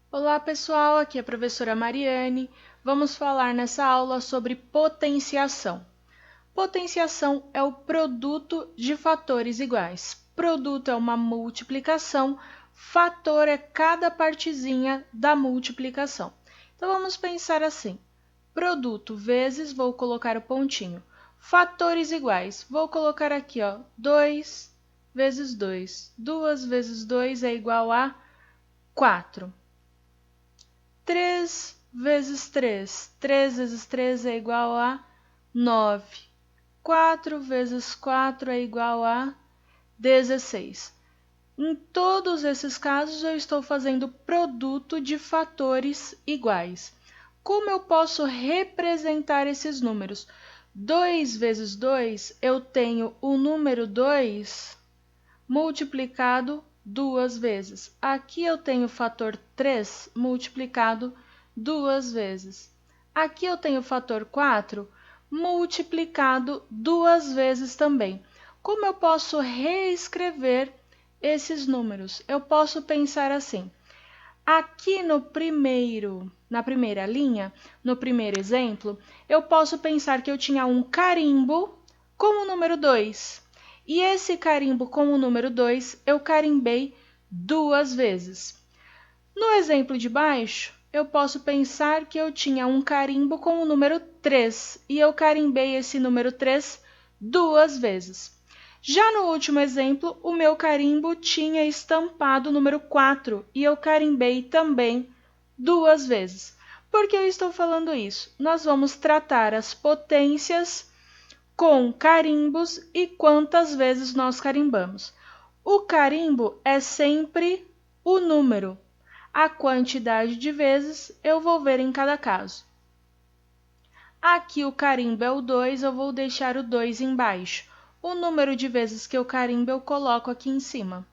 Olá pessoal, aqui é a professora Mariane. Vamos falar nessa aula sobre potenciação. Potenciação é o produto de fatores iguais. Produto é uma multiplicação, fator é cada partezinha da multiplicação. Então vamos pensar assim: produto vezes, vou colocar o pontinho, fatores iguais, vou colocar aqui, 2 vezes 2. 2 vezes 2 é igual a 4. 3 vezes 3. 3 vezes 3 é igual a 9. 4 vezes 4 é igual a 16. Em todos esses casos, eu estou fazendo produto de fatores iguais. Como eu posso representar esses números? 2 vezes 2, eu tenho o número 2 multiplicado duas vezes. Aqui eu tenho o fator 3 multiplicado duas vezes. Aqui eu tenho o fator 4 multiplicado duas vezes também. Como eu posso reescrever esses números? Eu posso pensar assim: aqui na primeira linha, no primeiro exemplo, eu posso pensar que eu tinha um carimbo com o número 2. E esse carimbo com o número 2 eu carimbei duas vezes. No exemplo de baixo, eu posso pensar que eu tinha um carimbo com o número 3 e eu carimbei esse número 3 duas vezes. Já no último exemplo, o meu carimbo tinha estampado o número 4 e eu carimbei também duas vezes. Por que eu estou falando isso? Nós vamos tratar as potências com carimbos e quantas vezes nós carimbamos. O carimbo é sempre o número. A quantidade de vezes eu vou ver em cada caso. Aqui o carimbo é o 2, eu vou deixar o 2 embaixo. O número de vezes que eu carimbo eu coloco aqui em cima.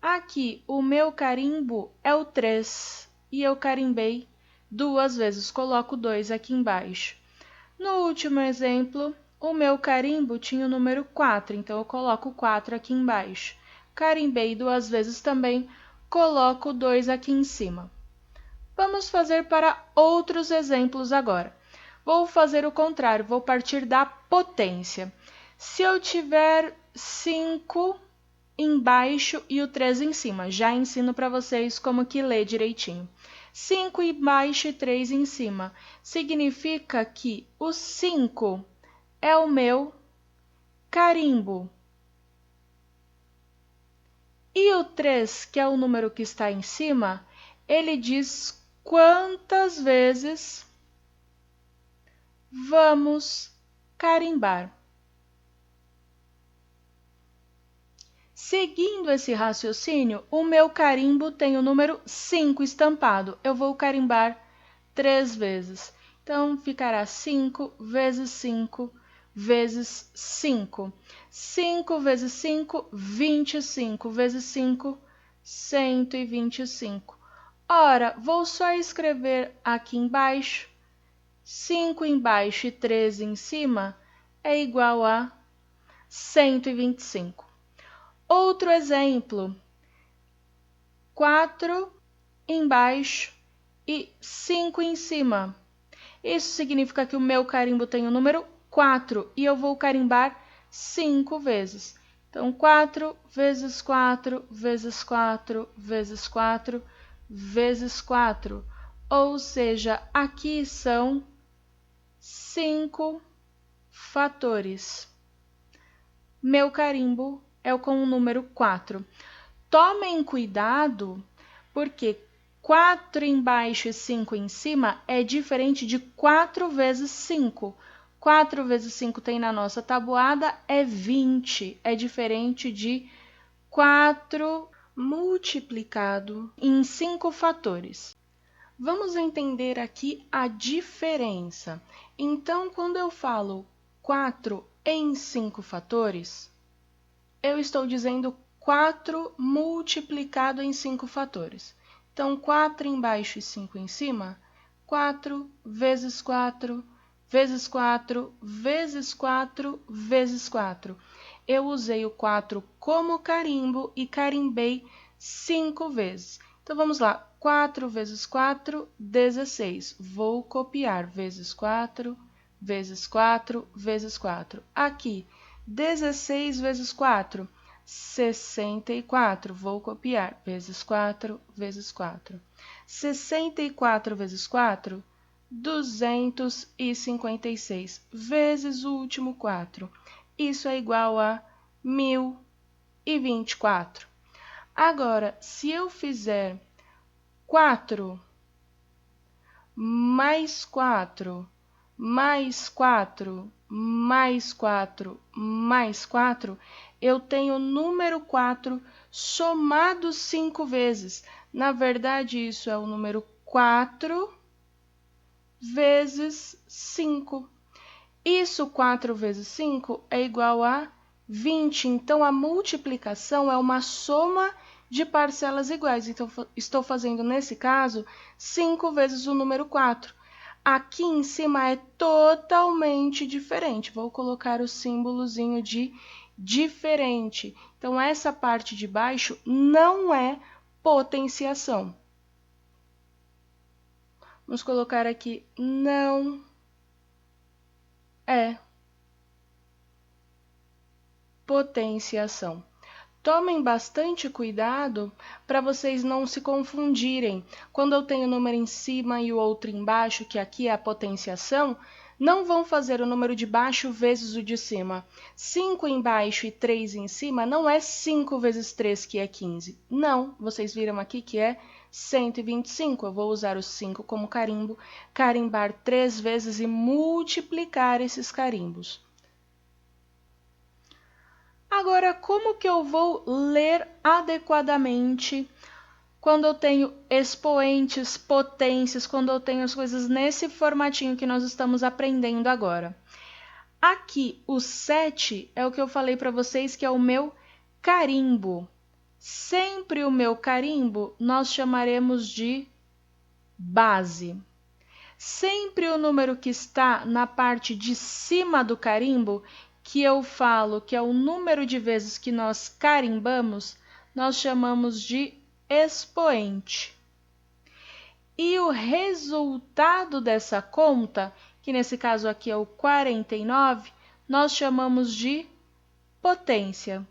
Aqui o meu carimbo é o 3 e eu carimbei duas vezes, coloco 2 aqui embaixo. No último exemplo, o meu carimbo tinha o número 4, então eu coloco o 4 aqui embaixo. Carimbei duas vezes também, coloco 2 aqui em cima. Vamos fazer para outros exemplos agora. Vou fazer o contrário, vou partir da potência. Se eu tiver 5 embaixo e o 3 em cima, já ensino para vocês como que lê direitinho. 5 embaixo e 3 em cima, significa que o 5 é o meu carimbo. E o 3, que é o número que está em cima, ele diz quantas vezes vamos carimbar. Seguindo esse raciocínio, o meu carimbo tem o número 5 estampado. Eu vou carimbar 3 vezes. Então, ficará 5 vezes 5 vezes 5. 5 vezes 5, 25 vezes 5, 125. Ora, vou só escrever aqui embaixo. 5 embaixo e 13 em cima é igual a 125. Outro exemplo: 4 embaixo e 5 em cima. Isso significa que o meu carimbo tem o número 4 e eu vou carimbar 5 vezes. Então, 4 vezes 4 vezes 4 vezes 4 vezes 4. Ou seja, aqui são 5 fatores. Meu carimbo é com o número 4. Tomem cuidado, porque 4 embaixo e 5 em cima é diferente de 4 vezes 5. 4 vezes 5 tem na nossa tabuada é 20. É diferente de 4 multiplicado em 5 fatores. Vamos entender aqui a diferença. Então, quando eu falo 4 em 5 fatores, eu estou dizendo 4 multiplicado em 5 fatores. Então, 4 embaixo e 5 em cima, 4 vezes 4, vezes 4, vezes 4, vezes 4. Eu usei o 4 como carimbo e carimbei 5 vezes. Então, vamos lá. 4 vezes 4, 16. Vou copiar. Vezes 4, vezes 4, vezes 4. Aqui, 16 vezes 4, 64. Vou copiar. Vezes 4, vezes 4. 64 vezes 4, 256. Vezes o último 4. Isso é igual a 1024. Agora, se eu fizer 4 mais 4 mais 4 mais 4 mais 4, eu tenho o número 4 somado 5 vezes. Na verdade, isso é o número 4 vezes 5. Isso, 4 vezes 5, é igual a 20. Então, a multiplicação é uma soma de parcelas iguais. Então, estou fazendo, nesse caso, 5 vezes o número 4. Aqui em cima é totalmente diferente. Vou colocar o símbolozinho de diferente. Então, essa parte de baixo não é potenciação. Vamos colocar aqui, não é potenciação. Tomem bastante cuidado para vocês não se confundirem. Quando eu tenho o número em cima e o outro embaixo, que aqui é a potenciação, não vão fazer o número de baixo vezes o de cima. 5 embaixo e 3 em cima não é 5 vezes 3, que é 15. Não, vocês viram aqui que é 125. Eu vou usar o 5 como carimbo, carimbar 3 vezes e multiplicar esses carimbos. Agora, como que eu vou ler adequadamente quando eu tenho expoentes, potências, quando eu tenho as coisas nesse formatinho que nós estamos aprendendo agora? Aqui, o 7 é o que eu falei para vocês que é o meu carimbo. Sempre o meu carimbo nós chamaremos de base. Sempre o número que está na parte de cima do carimbo, que eu falo que é o número de vezes que nós carimbamos, nós chamamos de expoente. E o resultado dessa conta, que nesse caso aqui é o 49, nós chamamos de potência.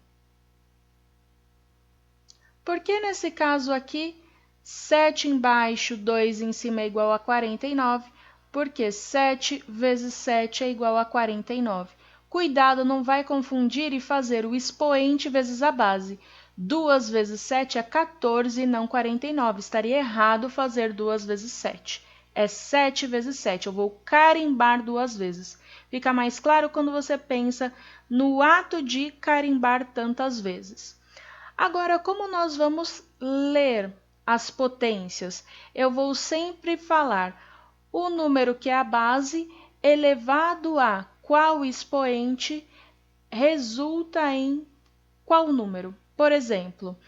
Porque nesse caso aqui, 7 embaixo, 2 em cima é igual a 49, porque 7 vezes 7 é igual a 49. Cuidado, não vai confundir e fazer o expoente vezes a base. 2 vezes 7 é 14 e não 49. Estaria errado fazer 2 vezes 7. É 7 vezes 7. Eu vou carimbar 2 vezes. Fica mais claro quando você pensa no ato de carimbar tantas vezes. Agora, como nós vamos ler as potências? Eu vou sempre falar o número que é a base elevado a qual expoente resulta em qual número. Por exemplo,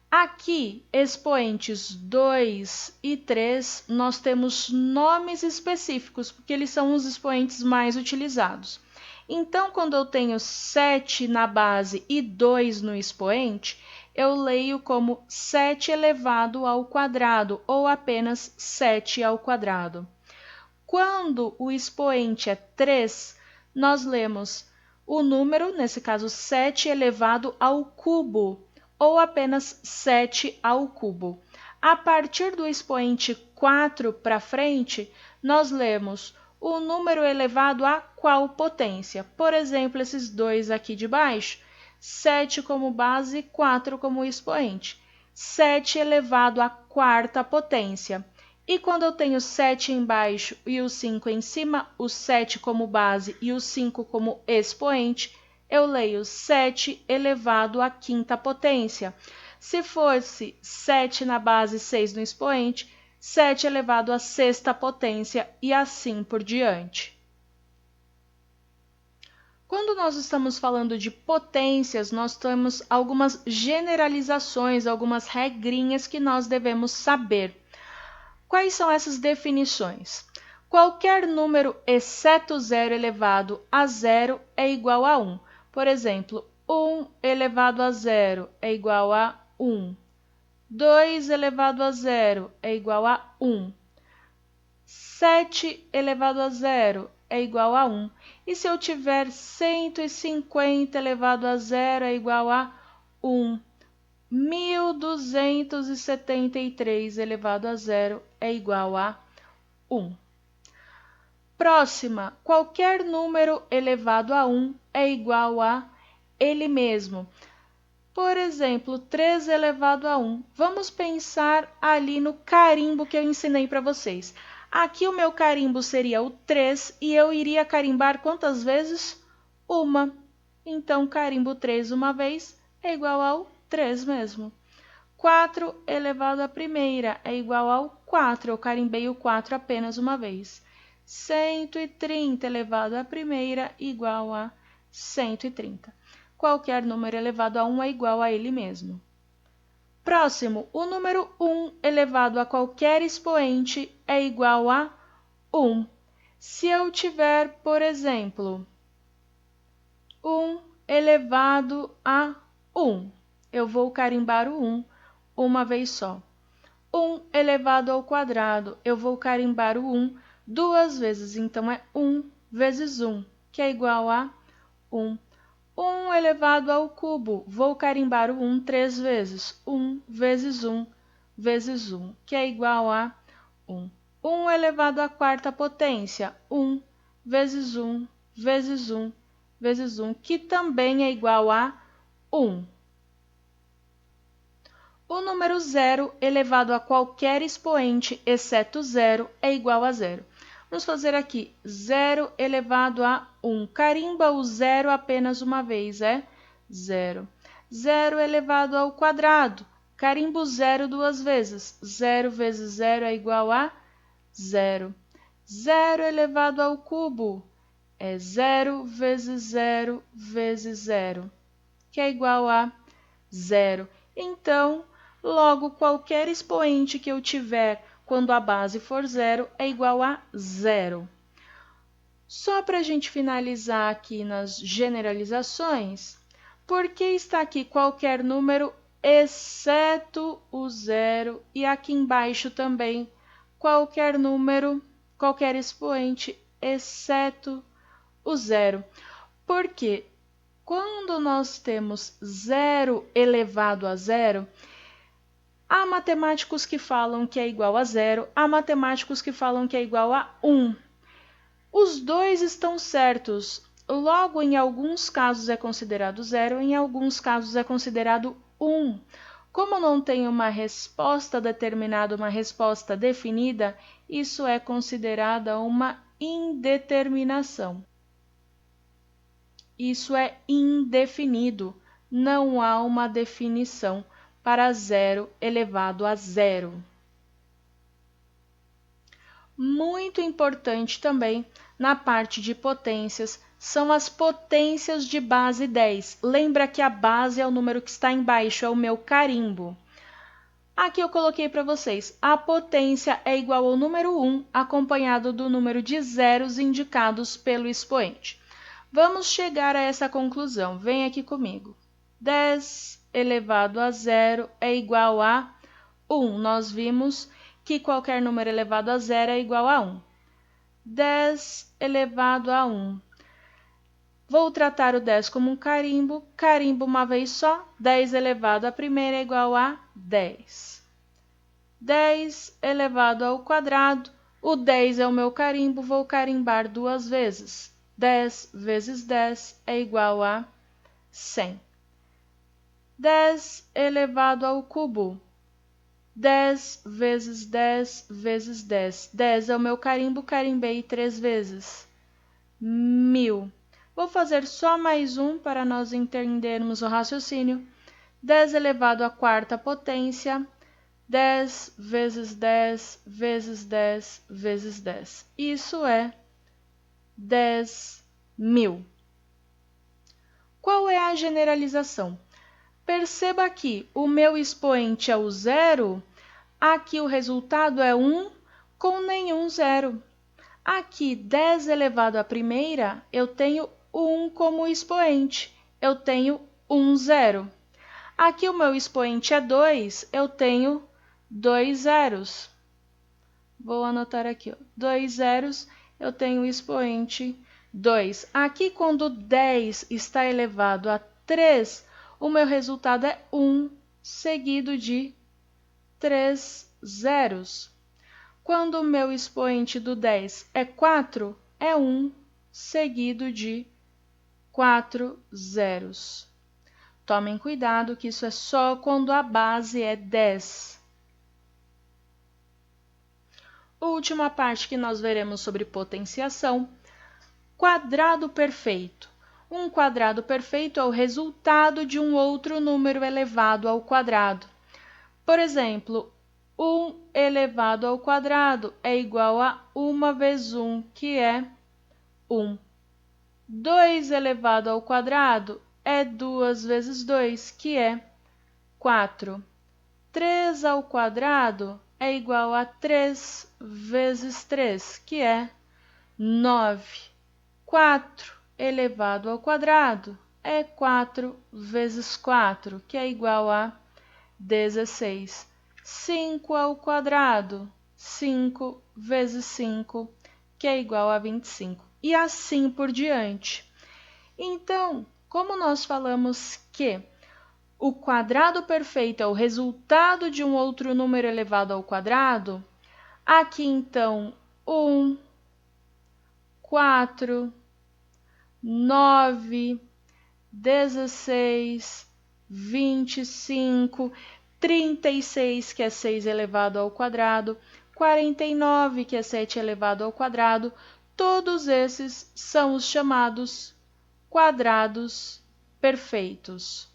aqui, expoentes 2 e 3, nós temos nomes específicos, porque eles são os expoentes mais utilizados. Então, quando eu tenho 7 na base e 2 no expoente, eu leio como 7 elevado ao quadrado, ou apenas 7 ao quadrado. Quando o expoente é 3, nós lemos o número, nesse caso 7 elevado ao cubo, ou apenas 7 ao cubo. A partir do expoente 4 para frente, nós lemos o número elevado a qual potência? Por exemplo, esses dois aqui de baixo, 7 como base, 4 como expoente. 7 elevado à quarta potência. E quando eu tenho 7 embaixo e o 5 em cima, o 7 como base e o 5 como expoente, eu leio 7 elevado à quinta potência. Se fosse 7 na base e 6 no expoente, 7 elevado à sexta potência e assim por diante. Quando nós estamos falando de potências, nós temos algumas generalizações, algumas regrinhas que nós devemos saber. Quais são essas definições? Qualquer número exceto zero elevado a zero é igual a 1. Por exemplo, 1 elevado a zero é igual a 1. 2 elevado a zero é igual a 1. 7 elevado a zero é igual a 1. E se eu tiver 150 elevado a zero é igual a 1. 1273 elevado a zero é igual a 1. Próxima, qualquer número elevado a 1 é igual a ele mesmo. Por exemplo, 3 elevado a 1. Vamos pensar ali no carimbo que eu ensinei para vocês. Aqui o meu carimbo seria o 3 e eu iria carimbar quantas vezes? Uma. Então, carimbo 3 uma vez é igual ao 3 mesmo. 4 elevado à primeira é igual ao 4. Eu carimbei o 4 apenas uma vez. 130 elevado à primeira igual a 130. Qualquer número elevado a 1 é igual a ele mesmo. Próximo, o número 1 elevado a qualquer expoente é igual a 1. Se eu tiver, por exemplo, 1 elevado a 1, eu vou carimbar o 1 uma vez só. 1 elevado ao quadrado, eu vou carimbar o 1 duas vezes, então é 1 vezes 1, que é igual a 1. 1 elevado ao cubo, vou carimbar o 1 três vezes. 1 vezes 1 vezes 1, que é igual a 1. 1 elevado à quarta potência, 1 vezes 1 vezes 1 vezes 1, que também é igual a 1. O número 0 elevado a qualquer expoente, exceto 0, é igual a 0. Vamos fazer aqui 0 elevado a 1. Carimba o 0 apenas uma vez, é 0. 0 elevado ao quadrado. Carimba o 0 duas vezes. 0 vezes 0 é igual a 0. 0 elevado ao cubo é 0 vezes 0 vezes 0, que é igual a 0. Então, logo, qualquer expoente que eu tiver quando a base for 0 é igual a 0. Só para a gente finalizar aqui nas generalizações, por que está aqui qualquer número exceto o 0 e aqui embaixo também qualquer número, qualquer expoente exceto o 0? Porque quando nós temos 0 elevado a 0, há matemáticos que falam que é igual a 0, há matemáticos que falam que é igual a 1. Os dois estão certos. Logo, em alguns casos é considerado 0, em alguns casos é considerado 1. Como não tem uma resposta determinada, uma resposta definida, isso é considerada uma indeterminação. Isso é indefinido, não há uma definição para 0 elevado a 0. Muito importante também, na parte de potências, são as potências de base 10. Lembra que a base é o número que está embaixo, é o meu carimbo. Aqui eu coloquei para vocês, a potência é igual ao número 1, acompanhado do número de zeros indicados pelo expoente. Vamos chegar a essa conclusão. Vem aqui comigo. 10 elevado a 0 é igual a 1. Nós vimos que qualquer número elevado a 0 é igual a 1. 10 elevado a 1. Vou tratar o 10 como um carimbo. Carimbo uma vez só. 10 elevado à primeira é igual a 10. 10 elevado ao quadrado. O 10 é o meu carimbo. Vou carimbar duas vezes. 10 vezes 10 é igual a 100. 10 elevado ao cubo. 10 vezes 10 vezes 10. 10 é o meu carimbo, carimbei 3 vezes. 1000. Vou fazer só mais um para nós entendermos o raciocínio. 10 elevado à quarta potência. 10 vezes 10 vezes 10 vezes 10. Isso é 10.000. Qual é a generalização? Perceba que o meu expoente é o 0, aqui o resultado é 1 com nenhum 0. Aqui, 10 elevado à primeira, eu tenho 1 como expoente, eu tenho 1 0. Aqui o meu expoente é 2, eu tenho 2 zeros. Vou anotar aqui, ó, 2 zeros, eu tenho o expoente 2. Aqui, quando 10 está elevado a 3, o meu resultado é 1, seguido de 3 zeros. Quando o meu expoente do 10 é 4, é 1, seguido de 4 zeros. Tomem cuidado que isso é só quando a base é 10. Última parte que nós veremos sobre potenciação, quadrado perfeito. Um quadrado perfeito é o resultado de um outro número elevado ao quadrado. Por exemplo, 1 elevado ao quadrado é igual a 1 vezes 1, que é 1. 2 elevado ao quadrado é 2 vezes 2, que é 4. 3 ao quadrado é igual a 3 vezes 3, que é 9. 4 elevado ao quadrado é 4 vezes 4, que é igual a 16. 5 ao quadrado, 5 vezes 5, que é igual a 25. E assim por diante. Então, como nós falamos que o quadrado perfeito é o resultado de um outro número elevado ao quadrado, aqui então 1, 4, 9, 16, 25, 36, que é 6 elevado ao quadrado, 49, que é 7 elevado ao quadrado, todos esses são os chamados quadrados perfeitos.